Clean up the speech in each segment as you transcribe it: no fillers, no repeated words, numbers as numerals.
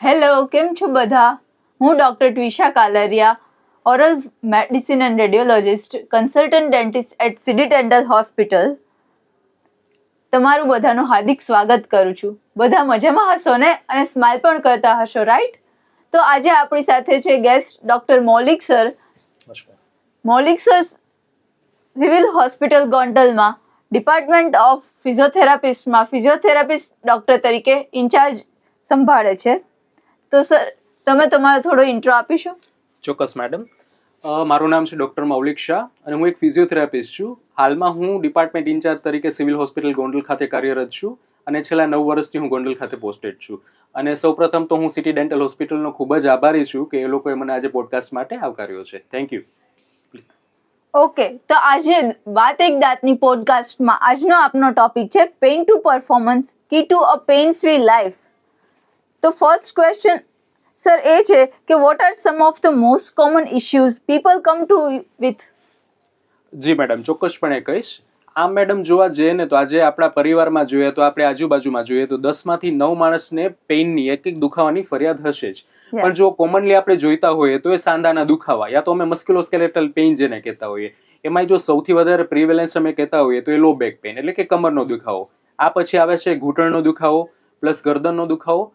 Hello, કેમ છો બધા? હું doctor Twisha Kalaria, oral medicine and radiologist, consultant dentist at city dental hospital. તમારું બધાનું હાર્દિક સ્વાગત કરું છું. બધા મજામાં હશો ને અને સ્માઇલ પણ કરતા હશો, રાઈટ? તો આજે આપણી સાથે છે guest doctor Maulik sir. Maulik sir civil hospital ગોંડલમાં ડિપાર્ટમેન્ટ ઓફ ફિઝિયોથેરાપિસ્ટમાં ફિઝિયોથેરાપિસ્ટ ડૉક્ટર તરીકે ઇન્ચાર્જ સંભાળે છે. તો સર, તમે તમારો થોડો ઇન્ટ્રો આપીશો? ચોક્કસ મેડમ. મારું નામ છે ડૉક્ટર મૌલિક શાહ અને હું એક ફિઝિયોથેરાપિસ્ટ છું. હાલમાં હું ડિપાર્ટમેન્ટ ઇન્ચાર્જ તરીકે સિવિલ હોસ્પિટલ ગોંડલ ખાતે કાર્યરત છું અને છેલ્લા 9 વર્ષથી હું ગોંડલ ખાતે પોસ્ટેડ છું. અને સૌપ્રથમ તો હું સિટી ડેન્ટલ હોસ્પિટલનો ખૂબ જ આભારી છું કે એ લોકોએ મને આજે પોડકાસ્ટ માટે આવકાર્યો છે. Thank you. ઓકે, તો આજે વાત એક દાંતની પોડકાસ્ટમાં આજનો આપનો ટોપિક છે pain to performance, key to a pain free life. તો ફર્સ્ટ ક્વેશ્ચન સર એ છે કે what are some of the most common issues people come to with? જી મેડમ, ચોક્કસપણે કહીશ. આમ મેડમ જોવા જઈએ ને તો આજે આપણા પરિવારમાં જોઈએ તો આપણે આજુબાજુમાં જોઈએ તો 10માંથી 9 માણસને પેઇનની એક દુખાવાની ફરિયાદ હશે જ. પણ જો કોમનલી આપણે જોઈતા હોઈએ તો એ સાંધાના દુખાવા યા તો અમે મસ્ક્યુલોસ્કેલેટલ પેઇન જેને કહેતા હોઈએ, એમાં જો સૌથી વધારે પ્રિવેલન્સ અમે કહેતા હોઈએ તો એ લો બેક પેઇન એટલે કે કમરનો દુખાવો. આ પછી આવે છે ઘૂંટણનો દુખાવો પ્લસ ગરદનનો દુખાવો.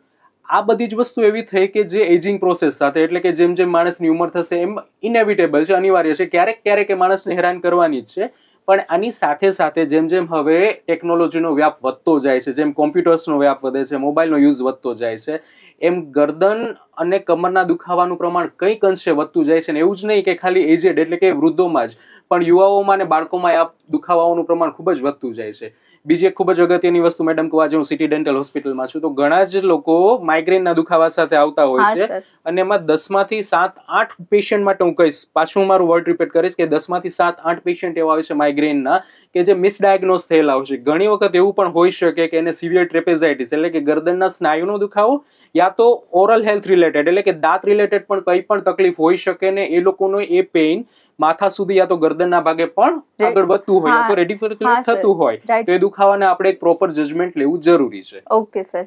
આ બધી જ વસ્તુ એવી થઈ કે જે એજિંગ પ્રોસેસ સાથે એટલે કે જેમ જેમ માણસની ઉંમર થશે એમ ઇનેવિટેબલ છે, અનિવાર્ય છે, ક્યારેક ક્યારેક એ માણસને હેરાન કરવાની જ છે. પણ આની સાથે સાથે જેમ જેમ હવે ટેકનોલોજીનો વ્યાપ વધતો જાય છે, જેમ કોમ્પ્યુટર્સનો વ્યાપ વધે છે, મોબાઈલનો યુઝ વધતો જાય છે, એમ ગરદન અને કમરના દુખાવાનું પ્રમાણ કંઈક અંશે વધતું જાય છે. ને એવું જ નહીં કે ખાલી એજેડ એટલે કે વૃદ્ધોમાં જ, પણ યુવાઓમાં અને બાળકોમાં આ દુખાવાનું પ્રમાણ ખૂબ જ વધતું જાય છે. બીજી એક ખૂબ જ અગત્યની વસ્તુ મેડમ કહું, આજે હું સિટી ડેન્ટલ હોસ્પિટલમાં છું તો ઘણા જ લોકો માઇગ્રેનના દુખાવા સાથે આવતા હોય છે અને એમાં 10માંથી 7-8 પેશન્ટ માટે હું કહીશ, પાછું હું મારું વર્ડ રિપીટ કરીશ કે 10માંથી 7-8 પેશન્ટ એવા આવે છે માઇગ્રેનના કે જે મિસડાયગ્નોઝ થયેલા હોય છે. ઘણી વખત એવું પણ હોઈ શકે કે એને સિવિયર ટ્રેપેઝાઇટિસ એટલે કે ગરદનના સ્નાયુનો દુખાવો યા તો ઓરલ હેલ્થ રિલેટેડ એટલે કે દાંત રિલેટેડ પણ કંઈ પણ તકલીફ હોઈ શકે ને એ લોકોનો એ પેઇન માથા સુધી યા તો ગરદનના ભાગે પણ આગળ વધતું હોય યા તો રેડિક્યુલેટ થતું હોય તો એ દુખાવાને આપણે એક પ્રોપર જજમેન્ટ લેવું જરૂરી છે. Okay sir.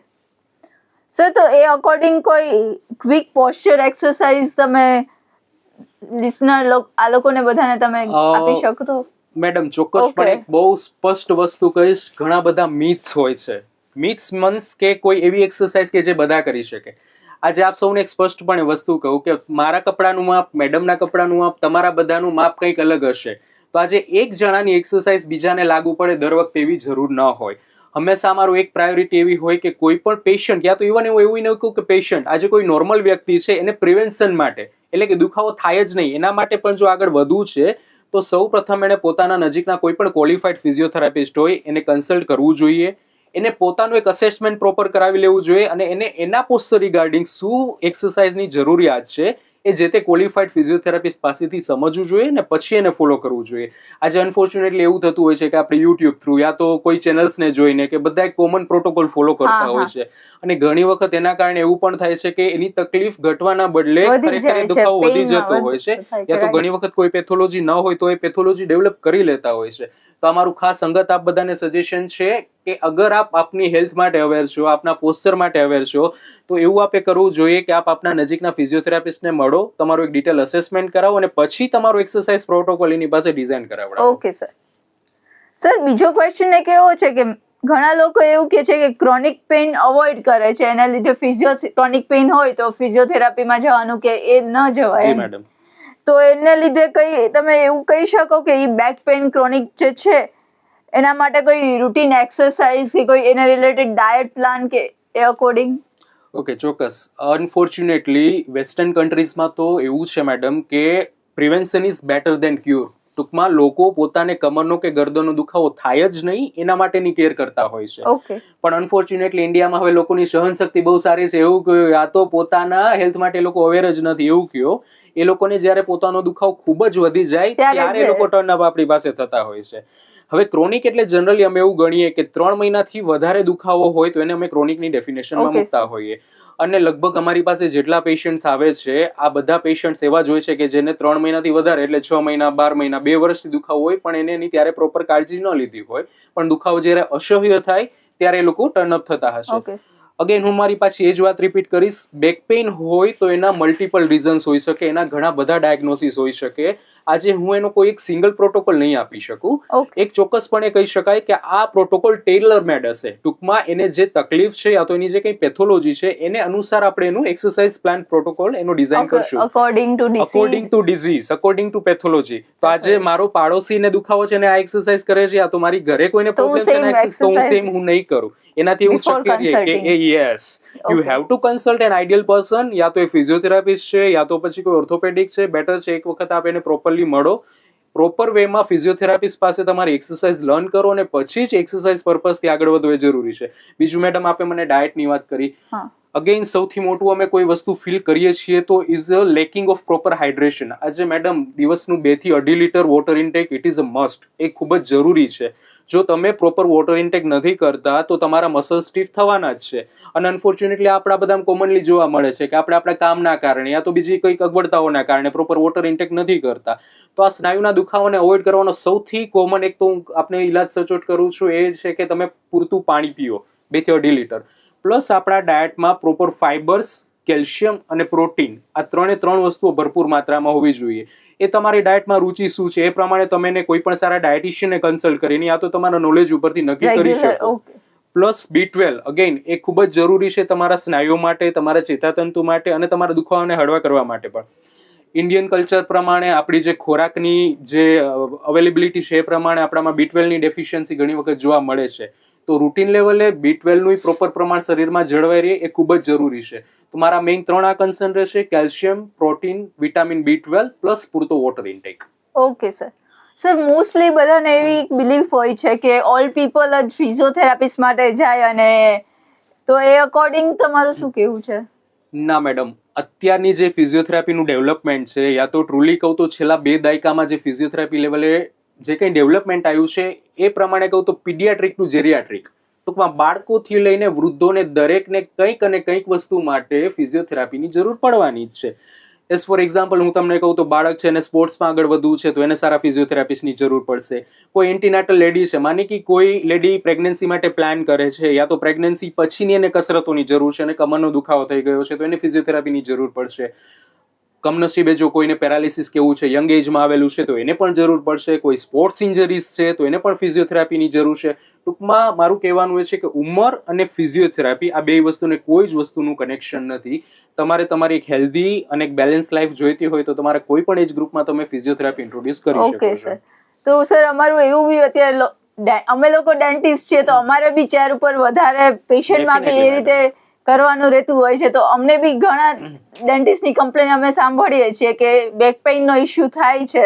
સર, તો એ અકોર્ડિંગ કોઈ ક્વિક પોસ્ચર એક્સરસાઇઝ તમે લિસનર આ લોકોને બધાને તમે આપી શકો તો? મેડમ ચોક્કસપણે એક બહુ સ્પષ્ટ વસ્તુ કહીશ, ઘણા બધા મિથ્સ હોય છે. મિથ્સ મીન્સ કે કોઈ એવી એક્સરસાઇઝ કે જે બધા કરી શકે. આજે આપ સૌને એક સ્પષ્ટપણે વસ્તુ કહું કે મારા કપડાનું માપ, મેડમના કપડાનું માપ, તમારા બધાનું માપ કંઈક અલગ હશે. તો આજે એક જણાની એક્સરસાઇઝ બીજાને લાગુ પડે દર વખતે એવી જરૂર ન હોય. હંમેશા અમારું એક પ્રાયોરિટી એવી હોય કે કોઈ પણ પેશન્ટ યા તો એવું નહીં કહું કે પેશન્ટ, આજે કોઈ નોર્મલ વ્યક્તિ છે એને પ્રિવેન્શન માટે એટલે કે દુખાવો થાય જ નહીં એના માટે પણ જો આગળ વધવું છે તો સૌ પ્રથમ એને પોતાના નજીકના કોઈ પણ ક્વોલિફાઈડ ફિઝિયોથેરાપિસ્ટ હોય એને કન્સલ્ટ કરવું જોઈએ. એને પોતાનું એક અસેસમેન્ટ પ્રોપર કરાવી લેવું જોઈએ અને એને એના પોસ્ચર રિગાર્ડિંગ શું એક્સરસાઇઝની જરૂરિયાત છે એ જે તે ક્વોલિફાઈડ ફિઝિયોથેરાપિસ્ટ પાસેથી સમજવું જોઈએ ને પછી એને ફોલો કરવું જોઈએ. આજે અનફોર્ચ્યુનેટલી એવું થતું હોય છે કે આપણે યુટ્યુબ થ્રુ યા તો કોઈ ચેનલ્સને જોઈને કે બધા એક કોમન પ્રોટોકોલ ફોલો કરતા હોય છે અને ઘણી વખત એના કારણે એવું પણ થાય છે કે એની તકલીફ ઘટવાના બદલે ખરેખર દુખાવો વધી જતો હોય છે યા તો ઘણી વખત કોઈ પેથોલોજી ન હોય તો એ પેથોલોજી ડેવલપ કરી લેતા હોય છે. તો અમારું ખાસ અંગત આપ બધાને સજેશન છે કે અગર આપ આપની હેલ્થ માટે અવેર છો, આપના પોસ્ચર માટે અવેર છો, તો એવું આપે કરવું જોઈએ કે આપ આપના નજીકના ફિઝિયોથેરાપિસ્ટને મળો, તમારું એક ડિટેલ અસેસમેન્ટ કરાવો અને પછી તમારો એક્સરસાઇઝ પ્રોટોકોલ એની પાસે ડિઝાઇન કરાવડાવો. Okay sir. સર, બીજો ક્વેશ્ચન એક એવો છે કે ઘણા લોકો એવું કહે છે કે ક્રોનિક પેઇન અવોઇડ કરે છે, એના લીધે ક્રોનિક પેઇન હોય તો ફિઝિયોથેરાપીમાં જવાનું કે એ ન જવાય. જી મેડમ. તો એને લીધે કઈ તમે એવું કહી શકો કે એ બેક પેઇન ક્રોનિક જે છે એના માટે કોઈ રૂટીન એક્સરસાઇઝ કે કોઈ એના રિલેટેડ ડાયટ પ્લાન કે એ અકોર્ડિંગ? ઓકે, ચોક્કસ. અનફોર્ચ્યુનેટલી વેસ્ટર્ન કન્ટ્રીઝમાં તો એવું છે મેડમ કે prevention is better than cure. ટૂંકમાં લોકો પોતાને કમરનો કે ગરદનનો દુખાવો થાય જ નહીં એના માટેની કેર કરતા હોય છે. ઓકે. પણ અનફોર્ચ્યુનેટલી ઇન્ડિયામાં હવે લોકોની સહનશક્તિ બહુ સારી છે એવું કહ્યું, આ તો પોતાના હેલ્થ માટે લોકો અવેર જ નથી એવું કહ્યો. એ લોકોને જ્યારે પોતાનો દુખાવો ખૂબ જ વધી જાય ત્યારે એ લોકો ટર્ન અપ આપણી પાસે થતા હોય છે. હવે ક્રોનિક એટલે જનરલી અમે એવું ગણીએ કે 3 મહિનાથી વધારે દુખાવો હોય તો એને અમે ક્રોનિકની ડેફિનેશનમાં મૂકતા હોઈએ. અને લગભગ અમારી પાસે જેટલા પેશન્ટ્સ આવે છે આ બધા પેશન્ટ્સ એવા જ હોય છે કે જેને 3 મહિનાથી વધારે એટલે 6 મહિના, 12 મહિના, 2 વર્ષથી દુખાવો હોય પણ એને એની ત્યારે પ્રોપર કાળજી ન લીધી હોય, પણ દુખાવો જ્યારે અસહ્ય થાય ત્યારે એ લોકો ટર્ન અપ થતા હશે. અગેન હું મારી પાછી એ જ વાત રિપીટ કરીશ, બેક પેઇન હોય તો એના મલ્ટિપલ રીઝન્સ હોઈ શકે, એના ઘણા બધા ડાયગ્નોસિસ હોઈ શકે. આજે હું એનો કોઈ એક સિંગલ પ્રોટોકોલ નહીં આપી શકું. ઓકે એક ચોક્કસપણે કહી શકાય કે આ પ્રોટોકોલ ટેલર મેડ હશે. ટૂંકમાં એને જે તકલીફ છે યા તો એની જે કંઈ પેથોલોજી છે એને અનુસાર આપણે એનું એક્સરસાઇઝ પ્લાન પ્રોટોકોલ એનો ડિઝાઇન કરશું according to disease, according to pathology. તો આજે મારો પાડોશીને દુખાવો છે ને આ એક્સરસાઇઝ કરે છે, યા તો મારી ઘરે કોઈને પ્રોબ્લેમ છે ને એક્સરસાઇઝ, તો હું સેમ હું નહીં કરું. એનાથી એવું શક્ય છે કે yes you have to consult an ideal person, યા તો એ ફિઝિયોથેરાપિસ્ટ છે યા તો પછી કોઈ ઓર્થોપેડિક છે. બેટર છે એક વખત આપ એને પ્રોપરલી મળો, પ્રોપર વેમાં ફિઝિયોથેરાપિસ્ટ પાસે તમારી એક્સરસાઇઝ લર્ન કરો અને પછી જ એક્સરસાઇઝ પર્પઝથી આગળ વધો એ જરૂરી છે. બીજું મેડમ આપે મને ડાયટની વાત કરી. અગેન સૌથી મોટું અમે કોઈ વસ્તુ ફીલ કરીએ છીએ તો is a lacking of proper hydration. આજે મેડમ દિવસનું 2 થી 2.5 litre water intake it is a must, એ ખૂબ જ જરૂરી છે. જો તમે પ્રોપર વોટર ઇન્ટેક નથી કરતા તો તમારા મસલ સ્ટીફ થવાના જ છે. અને અનફોર્ચ્યુનેટલી આપણા બધા કોમનલી જોવા મળે છે કે આપણે આપણા કામના કારણે યા તો બીજી કંઈક અગવડતાઓના કારણે પ્રોપર વોટર ઇન્ટેક નથી કરતા. તો આ સ્નાયુના દુખાવાને અવોઇડ કરવાનો સૌથી કોમન એક તો હું આપને ઇલાજ સચોટ કરું છું એ છે કે તમે પૂરતું પાણી પીઓ 2 થી 2.5 લીટર. પ્લસ આપણા ડાયટમાં પ્રોપર ફાઇબર્સ, કેલ્શિયમ અને પ્રોટીન આ 3 વસ્તુઓ ભરપૂર માત્રામાં હોવી જોઈએ. એ તમારી ડાયટમાં રુચિ શું છે એ પ્રમાણે તમે એને કોઈ પણ સારા ડાયટિશિયનને કન્સલ્ટ કરીને યા તો તમારા નોલેજ ઉપરથી નક્કી કરી શકો. પ્લસ B12 અગેન એ ખૂબ જ જરૂરી છે તમારા સ્નાયુઓ માટે, તમારા ચેતાતંતુ માટે અને તમારા દુખાવાને હળવા કરવા માટે પણ. ઇન્ડિયન કલ્ચર પ્રમાણે આપણી જે ખોરાકની જે અવેલેબિલિટી છે એ પ્રમાણે આપણામાં B12 ની ડેફિશિયન્સી ઘણી વખત જોવા મળે છે. તો રૂટીન લેવલે B12 નું પ્રોપર પ્રમાણ શરીરમાં જળવાઈ રહે એ ખૂબ જ જરૂરી છે. તો મારા મેઇન 3 આ કન્સર્ન રહેશે: calcium, protein, vitamin B12 plus પૂરતો water intake. Okay sir. Sir mostly બધાને એવી બિલીફ હોય છે કે ઓલ પીપલ જ ફિઝિયોથેરાપિસ્ટ માટે જાય, અને તો એ અકોર્ડિંગ તમારું શું કહેવું છે? ના મેડમ, અત્યારની જે ફિઝિયોથેરાપીનું ડેવલપમેન્ટ છે યા તો ટ્રુલી કહું તો છેલ્લા 2 દાયકામાં જે ફિઝિયોથેરાપી લેવલે જે કંઈ ડેવલપમેન્ટ આવ્યું છે એ પ્રમાણે કહું તો પીડિયાટ્રિક ટુ જેરિયાટ્રિક, ટૂંકમાં બાળકોથી લઈને વૃદ્ધોને દરેકને કંઈક અને કંઈક વસ્તુ માટે ફિઝિયોથેરાપીની જરૂર પડવાની જ છે. એઝ ફોર એક્ઝામ્પલ હું તમને કહું તો બાળક છે એને સ્પોર્ટ્સમાં આગળ વધવું છે તો એને સારા ફિઝિયોથેરાપિસ્ટની જરૂર પડશે. કોઈ એન્ટીનાટલ લેડી છે, માની કે કોઈ લેડી પ્રેગ્નન્સી માટે પ્લાન કરે છે યા તો પ્રેગ્નન્સી પછીની એને કસરતોની જરૂર છે અને કમરનો દુખાવો થઈ ગયો છે તો એને ફિઝિયોથેરાપીની જરૂર પડશે. કમનસીબે જો કોઈને પેરાલિસિસ કેવું છે, યંગ એજમાં આવેલું છે તો એને પણ જરૂર પડશે. કોઈ સ્પોર્ટ્સ ઇન્જરીઝ છે તો એને પણ ફિઝિયોથેરાપીની જરૂર છે. ટૂંકમાં મારું કહેવાનું એ છે કે ઉંમર અને ફિઝિયોથેરાપી આ 2 વસ્તુને કોઈ જ વસ્તુનું કનેક્શન નથી. તમારે તમારી એક હેલ્ધી અને એક બેલેન્સ લાઈફ જોઈતી હોય તો તમારે કોઈ પણ એજ ગ્રુપમાં તમે ફિઝિયોથેરાપી ઇન્ટ્રોડ્યુસ કરી શકો છો. Okay sir. તો સર અમારું એવું બી અત્યારે અમે લોકો ડેન્ટિસ્ટ છીએ તો અમારે બી ચેર ઉપર વધારે પેશન્ટમાં બી એ રીતે કરવાનું રહેતું હોય છે, તો અમને બી ઘણા ડેન્ટિસ્ટની કમ્પ્લેન અમે સાંભળીએ છીએ કે બેક પેઇનનો ઇશ્યુ થાય છે,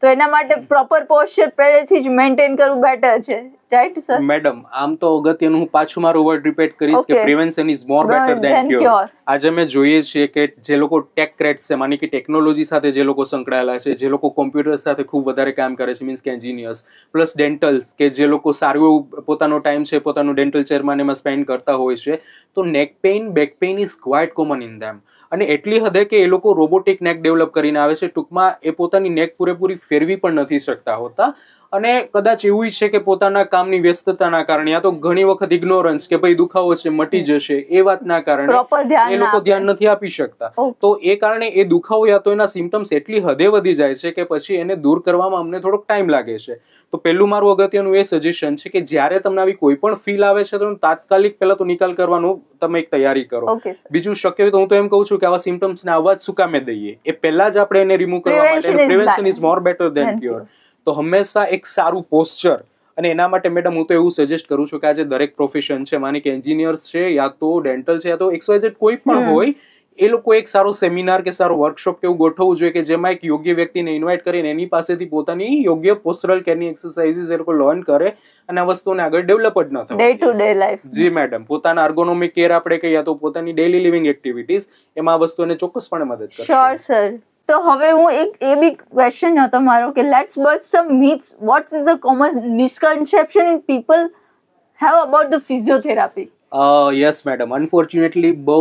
તો એના માટે પ્રોપર પોસ્ચર પહેલેથી જ મેન્ટેન કરવું બેટર છે, રાઈટ સર? મેડમ, આમ તો અગત્યનું હું પાછું મારું વર્ડ રિપીટ કરીશ કે prevention is more better than cure. આજે અમે જોઈએ છીએ કે જે લોકો ટેક ક્રેટ્સ છે, માની કે ટેકનોલોજી સાથે જે લોકો સંકળાયેલા છે, જે લોકો કોમ્પ્યુટર સાથે ખૂબ વધારે કામ કરે છે, મીન્સ કે એન્જિનિયર્સ, પ્લસ ડેન્ટલ્સ કે જે લોકો સારું એવું પોતાનો ટાઈમ છે પોતાનું ડેન્ટલ ચેરમાં એમાં સ્પેન્ડ કરતા હોય છે, તો neck pain, back pain is quite common in them. અને એટલી હદે કે એ લોકો રોબોટિક નેક ડેવલપ કરીને આવે છે. ટૂંકમાં એ પોતાની નેક પૂરેપૂરી ફેરવી પણ નથી શકતા હોતા. અને કદાચ એવું છે કે પોતાના કામની વ્યસ્તતાના કારણે યા તો ઘણી વખત ઇગ્નોરન્સ કે ભાઈ દુખાવો છે મટી જશે એ વાતના કારણે એ લોકો ધ્યાન નથી આપી શકતા. તો એ કારણે એ દુખાવો યા તો એના સિમ્પટમ્સ એટલી હદે વધી જાય છે કે પછી એને દૂર કરવામાં અમને થોડોક ટાઈમ લાગે છે. તો પહેલું મારું અગત્યનું એ સજેશન છે કે જ્યારે તમને આવી કોઈ પણ ફીલ આવે છે તો તાત્કાલિક પહેલા તો નિકાલ કરવાનું તમે એક તૈયારી કરો. બીજું શક્ય હોય તો હું તો એમ કહું છું કે આવા સિમ્પટમ્સને આવવા જ શું કામે દઈએ, એ પહેલા જ આપણે એને રિમૂવ કરવા માટે prevention is more better than cure. તો હંમેશા એક સારું પોસ્ચર, અને એના માટે મેડમ હું તો એવું સજેસ્ટ કરું છું કે આજે દરેક પ્રોફેશન છે, માની કે એન્જિનિયર્સ છે યા તો ડેન્ટલ છે યા તો XYZ કોઈ પણ હોય, એ લોકો એક સારો સેમિનાર કે સારો વર્કશોપ કે એવું ગોઠવવું જોઈએ કે જેમાં એક યોગ્ય વ્યક્તિને ઇન્વાઇટ કરીને એની પાસેથી પોતાની યોગ્ય પોસ્ચરલ કેરની એક્સરસાઇઝીસ એ લોકો લર્ન કરે અને આ વસ્તુને આગળ ડેવલપ જ ન થાય ડે ટુ ડે લાઈફ. જી મેડમ, પોતાના અર્ગોનોમિક કેર આપણે કહીએ યા તો પોતાની ડેઈલી લિવિંગ એક્ટિવિટીઝ, એમાં આ વસ્તુને ચોક્કસપણે મદદ કરશે. Sure sir. તો હવે હું એક એ બી ક્વેશ્ચન હતો મારો કે let's burst some myths. What is the common misconception in people have about the physiotherapy? Yes madam, unfortunately બહુ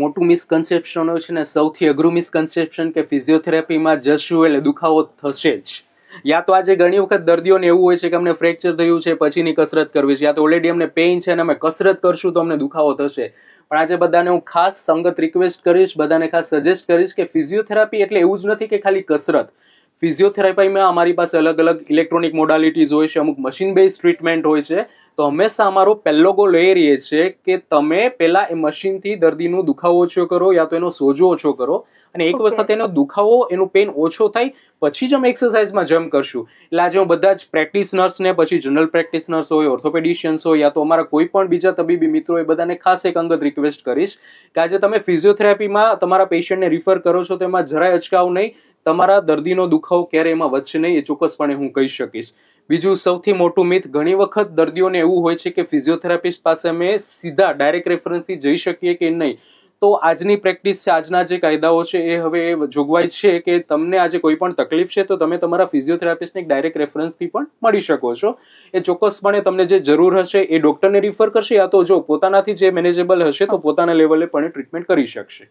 મોટું મિસકન્સેપ્શન હોય છે ને સૌથી અઘરું મિસકન્સેપ્શન કે ફિઝિયોથેરાપીમાં જશું એટલે દુખાવો થશે જ. યા તો આજે ઘણી વખત દર્દીઓને એવું હોય છે કે અમને ફ્રેક્ચર થયું છે પછીની કસરત કરવી છે, યા તો ઓલરેડી અમને પેઇન છે અને અમે કસરત કરશું તો અમને દુખાવો થશે. પણ આજે બધાને હું ખાસ સંગત રિક્વેસ્ટ કરીશ, બધાને ખાસ સજેસ્ટ કરીશ કે ફિઝિયોથેરાપી એટલે એવું જ નથી કે ખાલી કસરત. ફિઝિયોથેરાપીમાં અમારી પાસે અલગ અલગ ઇલેક્ટ્રોનિક મોડાલિટીઝ હોય છે, અમુક મશીન બેઝ ટ્રીટમેન્ટ હોય છે. તો હંમેશા અમારો પહેલો ગોલ એ રહે છે કે તમે પહેલા એ મશીનથી દર્દીનું દુખાવો ઓછો કરો, યા તો એનો સોજો ઓછો કરો, અને એક Okay. વખત એનો દુખાવો, એનું પેઇન ઓછો થાય પછી જ અમે એક્સરસાઇઝમાં જમ્પ કરશું. એટલે આજે હું બધા જ પ્રેક્ટિશનર્સને, પછી જનરલ પ્રેક્ટિશનર્સ હોય, ઓર્થોપેડિશિયન્સ હોય, યા તો અમારા કોઈ પણ બીજા તબીબી મિત્રો હોય, બધાને ખાસ એક અંગત રિક્વેસ્ટ કરીશ કે આજે તમે ફિઝિયોથેરાપીમાં તમારા પેશન્ટને રિફર કરો છો તો એમાં જરાય અચકાવ નહીં. તમારા દર્દીનો દુખાવો ક્યારે એમાં વધશે નહીં, એ ચોક્કસપણે હું કહી શકીશ. બીજું સૌથી મોટું મિથ, ઘણી વખત દર્દીઓને એવું હોય છે કે ફિઝિયોથેરાપિસ્ટ પાસે અમે સીધા ડાયરેક્ટ રેફરન્સથી જઈ શકીએ કે નહીં. તો આજની પ્રેક્ટિસ છે, આજના જે કાયદાઓ છે એ હવે જોગવાઈ છે કે તમને આજે કોઈ પણ તકલીફ છે તો તમે તમારા ફિઝિયોથેરાપિસ્ટને એક ડાયરેક્ટ રેફરન્સથી પણ મળી શકો છો. એ ચોક્કસપણે તમને જે જરૂર હશે એ ડોક્ટરને રિફર કરશે, યા તો જો પોતાનાથી જે મેનેજેબલ હશે તો પોતાના લેવલે પણ ટ્રીટમેન્ટ કરી શકશે.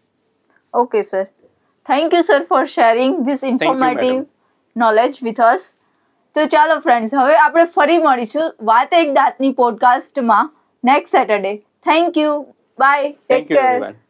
Okay sir, thank you sir for sharing this you, informative madam. Knowledge with us. તો ચાલો ફ્રેન્ડ્સ, હવે આપણે ફરી મળીશું વાત એક દાંતની પોડકાસ્ટમાં next Saturday. Thank you, bye, take thank you care. Everyone.